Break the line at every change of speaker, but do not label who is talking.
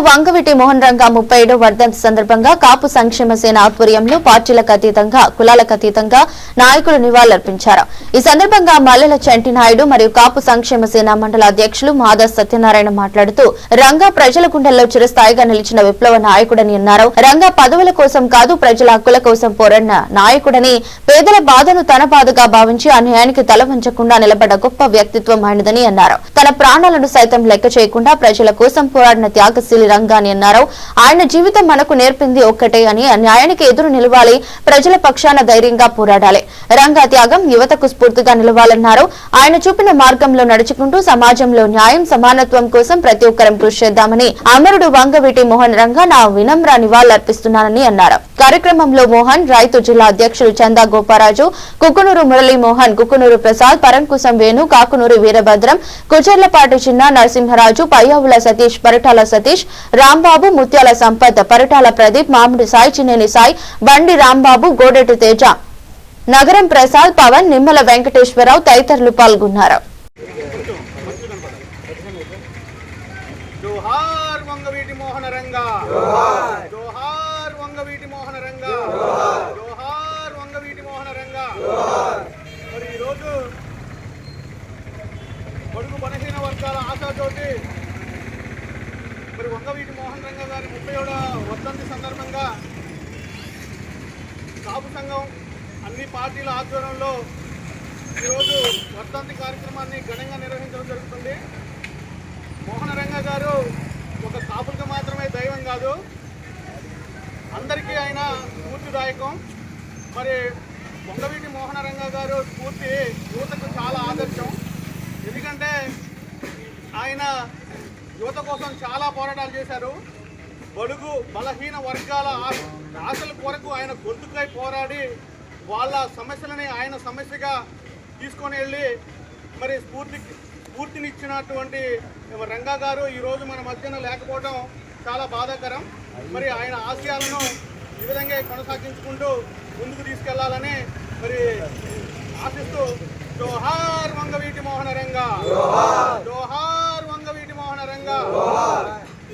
వంగవీటి మోహన్ రంగా 37వ వర్ధంతి సందర్భంగా కాపు సంక్షేమ సేన ఆధ్వర్యంలో పార్టీలకు అతీతంగా కులాలకు అతీతంగా నాయకులు నివాళులర్పించారు. ఈ సందర్భంగా మల్లెల చంటి నాయుడు మరియు కాపు సంక్షేమ సేన మండల అధ్యక్షులు మాదా సత్యనారాయణ మాట్లాడుతూ రంగా ప్రజల గుండెల్లో చిరస్థాయిగా నిలిచిన విప్లవ నాయకుడని అన్నారు. రంగా పదవుల కోసం కాదు ప్రజల హక్కుల కోసం పోరాడిన నాయకుడని, పేదల బాధను తన బాధగా భావించి అన్యాయానికి తల వంచకుండా నిలబడ్డ గొప్ప వ్యక్తిత్వం ఆయనదని అన్నారు. తన ప్రాణాలను సైతం లెక్క చేయకుండా ప్రజల కోసం పోరాడిన త్యాగశీలి రంగా అని అన్నారు. ఆయన జీవితం మనకు నేర్పింది ఒక్కటే అని, న్యాయానికి ఎదురు నిలవాలి, ప్రజల పక్షాన ధైర్యంగా పోరాడాలి. రంగా త్యాగం యువతకు స్ఫూర్తిగా నిలవాలన్నారు. ఆయన చూపిన మార్గంలో నడుచుకుంటూ సమాజంలో న్యాయం సమానత్వం కోసం ప్రతి ఒక్కరం కృషి చేద్దామని అమరుడు వంగవీటి మోహన్ రంగా నా వినమ్ర నివాళులర్పిస్తున్నానని అన్నారు. కార్యక్రమంలో మోహన్, రైతు జిల్లా అధ్యక్షులు చందా గోపారాజు, కుక్కునూరు మురళీమోహన్, కుక్కునూరు ప్రసాద్, పరంకుశం వేణు, కాకునూరు వీరభద్రం, కుచర్లపాటి చిన్న నరసింహరాజు, పయ్యావుల సతీష్, పరిటాల సతీష్, రాంబాబు, ముత్యాల సంపత్, పరిటాల ప్రదీప్, మామిడి సాయి, చిన్నేని సాయి, బండి రాంబాబు, గోడెటి తేజ, నగరం ప్రసాద్, పవన్, నిమ్మల వెంకటేశ్వరరావు తదితరులు పాల్గొన్నారు.
జోహార్ వంగవీటి మోహన రంగా, జోహార్ వంగవీటి మోహన రంగా, జోహార్ వంగవీటి మోహన రంగా. మరి ఈరోజు బడుగు బలహీన వర్గాల ఆశాజ్యోతి మరి వంగవీటి మోహన్ రంగా గారి 37వ వర్ధంతి సందర్భంగా కాపు సంఘం అన్ని పార్టీల ఆధ్వర్యంలో ఈరోజు వర్ధంతి కార్యక్రమాన్ని ఘనంగా నిర్వహించడం జరుగుతుంది. మోహన రంగా గారు ఒక కాపులకు మాత్రమే దైవం కాదు, అందరికీ ఆయన స్ఫూర్తిదాయకం. మరి వంగవీటి మోహన రంగా గారు స్ఫూర్తి యువతకు చాలా ఆదర్శం. ఎందుకంటే ఆయన యువత కోసం చాలా పోరాటాలు చేశారు. బడుగు బలహీన వర్గాల ఆశల కొరకు ఆయన గొంతుకై పోరాడి వాళ్ళ సమస్యలని ఆయన సమస్యగా తీసుకొని వెళ్ళి మరి స్ఫూర్తినిచ్చినటువంటి రంగా గారు ఈరోజు మన మధ్యన లేకపోవడం చాలా బాధాకరం. మరి ఆయన ఆశయాలను ఈ విధంగా కొనసాగించుకుంటూ ముందుకు తీసుకెళ్లాలని మరి ఆశిస్తూ జోహార్ వంగవీటి మోహన రంగా, జోహార్.